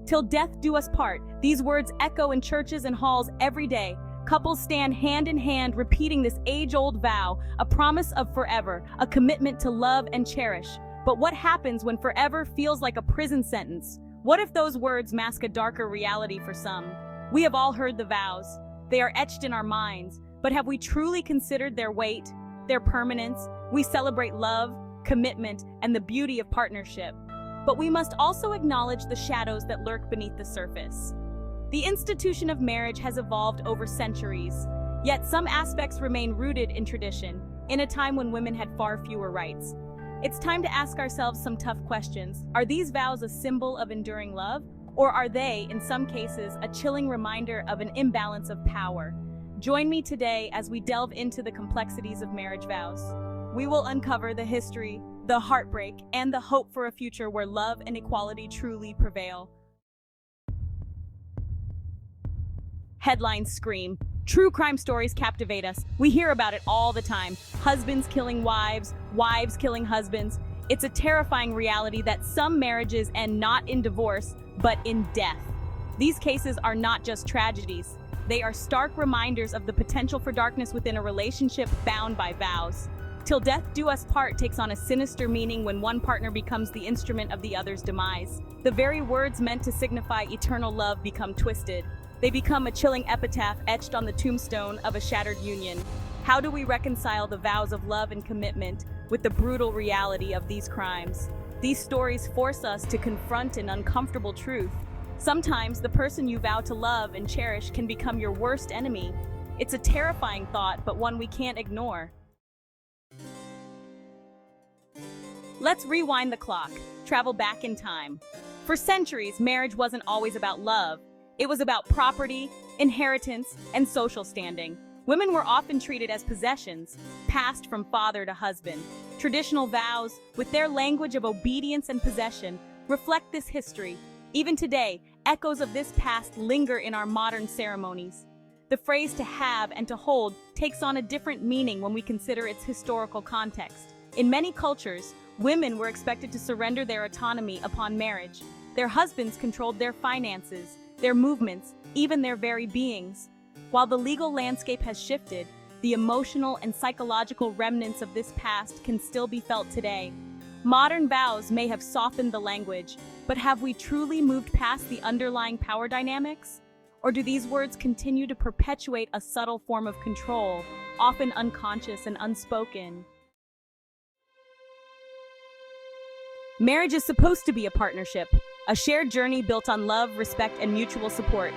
Till death do us part. These words echo in churches and halls every day. Couples stand hand in hand repeating this age-old vow, a promise of forever, a commitment to love and cherish. But what happens when forever feels like a prison sentence? What if those words mask a darker reality for some? We have all heard the vows. They are etched in our minds, but have we truly considered their weight, their permanence? We celebrate love, commitment, and the beauty of partnership. But we must also acknowledge the shadows that lurk beneath the surface. The institution of marriage has evolved over centuries, yet some aspects remain rooted in tradition, in a time when women had far fewer rights. It's time to ask ourselves some tough questions. Are these vows a symbol of enduring love? Or are they, in some cases, a chilling reminder of an imbalance of power? Join me today as we delve into the complexities of marriage vows. We will uncover the history, the heartbreak, and the hope for a future where love and equality truly prevail. Headlines scream. True crime stories captivate us. We hear about it all the time. Husbands killing wives, wives killing husbands. It's a terrifying reality that some marriages end not in divorce, but in death. These cases are not just tragedies. They are stark reminders of the potential for darkness within a relationship bound by vows. Till death do us part takes on a sinister meaning when one partner becomes the instrument of the other's demise. The very words meant to signify eternal love become twisted. They become a chilling epitaph etched on the tombstone of a shattered union. How do we reconcile the vows of love and commitment with the brutal reality of these crimes? These stories force us to confront an uncomfortable truth. Sometimes the person you vow to love and cherish can become your worst enemy. It's a terrifying thought, but one we can't ignore. Let's rewind the clock, travel back in time. For centuries, marriage wasn't always about love. It was about property, inheritance, and social standing. Women were often treated as possessions, passed from father to husband. Traditional vows, with their language of obedience and possession, reflect this history. Even today, echoes of this past linger in our modern ceremonies. The phrase to have and to hold takes on a different meaning when we consider its historical context. In many cultures, women were expected to surrender their autonomy upon marriage. Their husbands controlled their finances, their movements, even their very beings. While the legal landscape has shifted, the emotional and psychological remnants of this past can still be felt today. Modern vows may have softened the language, but have we truly moved past the underlying power dynamics? Or do these words continue to perpetuate a subtle form of control, often unconscious and unspoken? Marriage is supposed to be a partnership, a shared journey built on love, respect, and mutual support.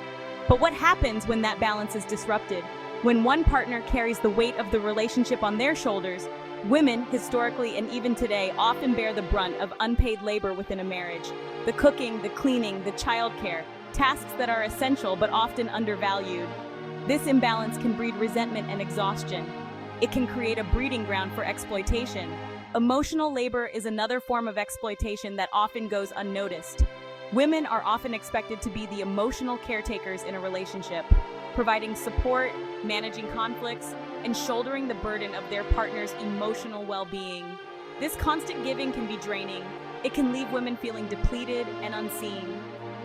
But what happens when that balance is disrupted? When one partner carries the weight of the relationship on their shoulders, women, historically and even today, often bear the brunt of unpaid labor within a marriage. The cooking, the cleaning, the childcare, tasks that are essential but often undervalued. This imbalance can breed resentment and exhaustion. It can create a breeding ground for exploitation. Emotional labor is another form of exploitation that often goes unnoticed. Women are often expected to be the emotional caretakers in a relationship, providing support, managing conflicts, and shouldering the burden of their partner's emotional well-being. This constant giving can be draining. It can leave women feeling depleted and unseen.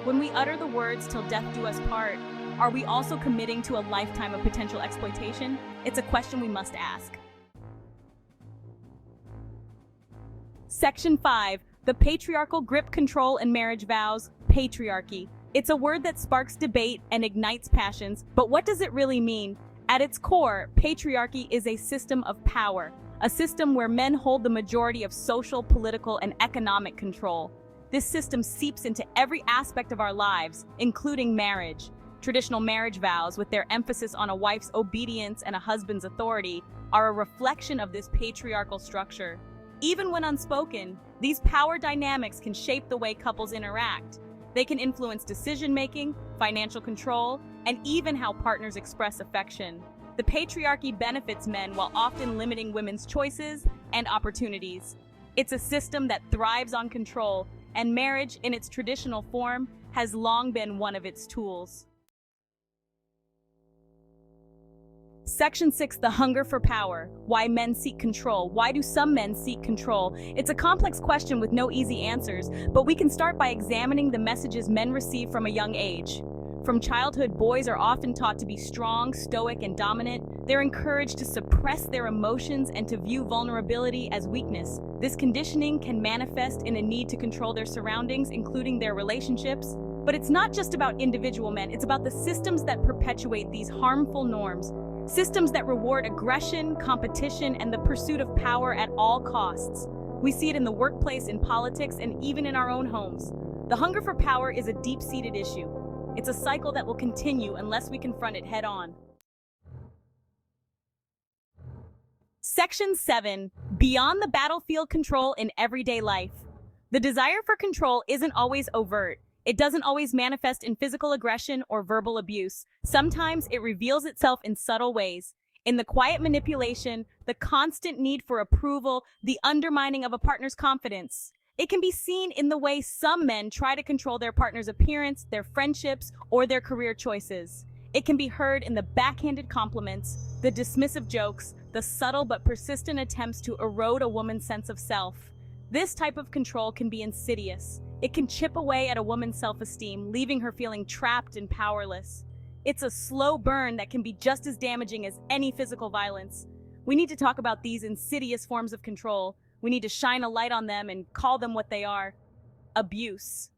When we utter the words "till death do us part," are we also committing to a lifetime of potential exploitation? It's a question we must ask. Section 5. The patriarchal grip, control, and marriage vows. Patriarchy. It's a word that sparks debate and ignites passions, but what does it really mean? At its core, patriarchy is a system of power, a system where men hold the majority of social, political, and economic control. This system seeps into every aspect of our lives, including marriage. Traditional marriage vows, with their emphasis on a wife's obedience and a husband's authority, are a reflection of this patriarchal structure. Even when unspoken, these power dynamics can shape the way couples interact. They can influence decision-making, financial control, and even how partners express affection. The patriarchy benefits men while often limiting women's choices and opportunities. It's a system that thrives on control, and marriage, in its traditional form, has long been one of its tools. Section 6, the hunger for power. Why men seek control. Why do some men seek control? It's a complex question with no easy answers, but we can start by examining the messages men receive from a young age. From childhood, boys are often taught to be strong, stoic, and dominant. They're encouraged to suppress their emotions and to view vulnerability as weakness. This conditioning can manifest in a need to control their surroundings, including their relationships. But it's not just about individual men, it's about the systems that perpetuate these harmful norms. Systems that reward aggression, competition, and the pursuit of power at all costs. We see it in the workplace, in politics, and even in our own homes. The hunger for power is a deep-seated issue. It's a cycle that will continue unless we confront it head-on. Section 7. Beyond the battlefield, control in everyday life. The desire for control isn't always overt. It doesn't always manifest in physical aggression or verbal abuse. Sometimes it reveals itself in subtle ways. In the quiet manipulation, the constant need for approval, the undermining of a partner's confidence. It can be seen in the way some men try to control their partner's appearance, their friendships, or their career choices. It can be heard in the backhanded compliments, the dismissive jokes, the subtle but persistent attempts to erode a woman's sense of self. This type of control can be insidious. It can chip away at a woman's self-esteem, leaving her feeling trapped and powerless. It's a slow burn that can be just as damaging as any physical violence. We need to talk about these insidious forms of control. We need to shine a light on them and call them what they are: abuse.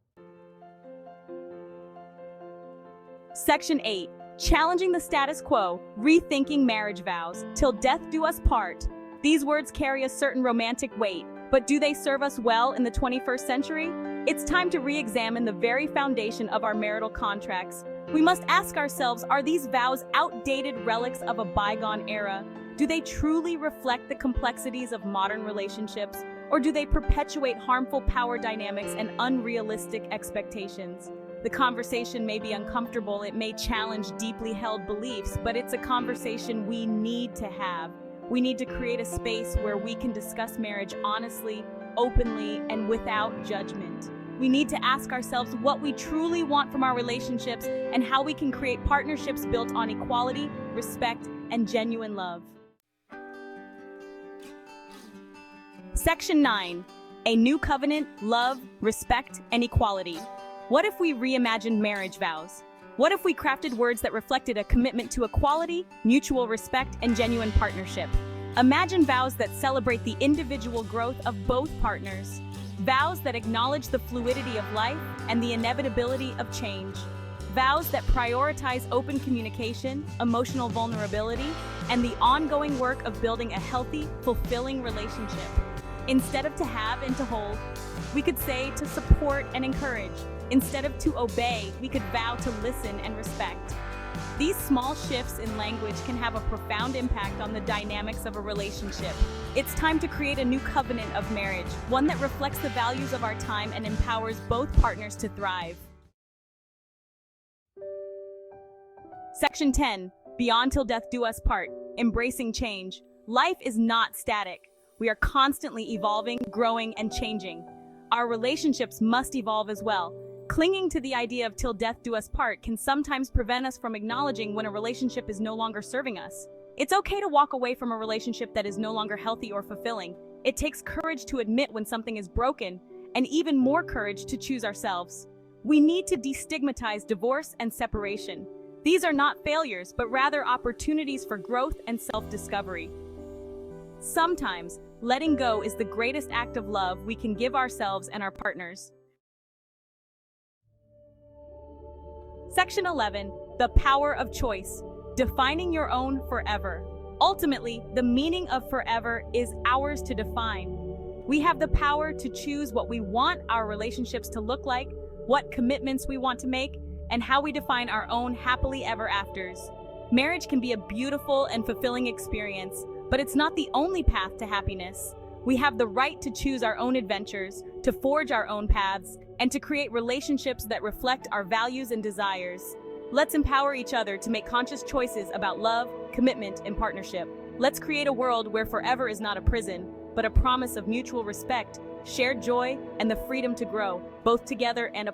Section 8. Challenging the status quo, rethinking marriage vows. Till death do us part. These words carry a certain romantic weight, but do they serve us well in the 21st century? It's time to re-examine the very foundation of our marital contracts. We must ask ourselves, are these vows outdated relics of a bygone era? Do they truly reflect the complexities of modern relationships? Or do they perpetuate harmful power dynamics and unrealistic expectations? The conversation may be uncomfortable, it may challenge deeply held beliefs, but it's a conversation we need to have. We need to create a space where we can discuss marriage honestly, openly, and without judgment. We need to ask ourselves what we truly want from our relationships and how we can create partnerships built on equality, respect, and genuine love. Section 9. A new covenant, love, respect, and equality. What if we reimagined marriage vows? What if we crafted words that reflected a commitment to equality, mutual respect, and genuine partnership? Imagine vows that celebrate the individual growth of both partners. Vows that acknowledge the fluidity of life and the inevitability of change. Vows that prioritize open communication, emotional vulnerability, and the ongoing work of building a healthy, fulfilling relationship. Instead of to have and to hold, we could say to support and encourage. Instead of to obey, we could vow to listen and respect. These small shifts in language can have a profound impact on the dynamics of a relationship. It's time to create a new covenant of marriage, one that reflects the values of our time and empowers both partners to thrive. Section 10. Beyond till death do us part. Embracing change. Life is not static. We are constantly evolving, growing, and changing. Our relationships must evolve as well. Clinging to the idea of till death do us part can sometimes prevent us from acknowledging when a relationship is no longer serving us. It's okay to walk away from a relationship that is no longer healthy or fulfilling. It takes courage to admit when something is broken, and even more courage to choose ourselves. We need to destigmatize divorce and separation. These are not failures, but rather opportunities for growth and self-discovery. Sometimes, letting go is the greatest act of love we can give ourselves and our partners. Section 11. The power of choice. Defining your own forever. Ultimately, the meaning of forever is ours to define. We have the power to choose what we want our relationships to look like, what commitments we want to make, and how we define our own happily ever afters. Marriage can be a beautiful and fulfilling experience, but it's not the only path to happiness. We have the right to choose our own adventures, to forge our own paths, and to create relationships that reflect our values and desires. Let's empower each other to make conscious choices about love, commitment, and partnership. Let's create a world where forever is not a prison, but a promise of mutual respect, shared joy, and the freedom to grow, both together and apart.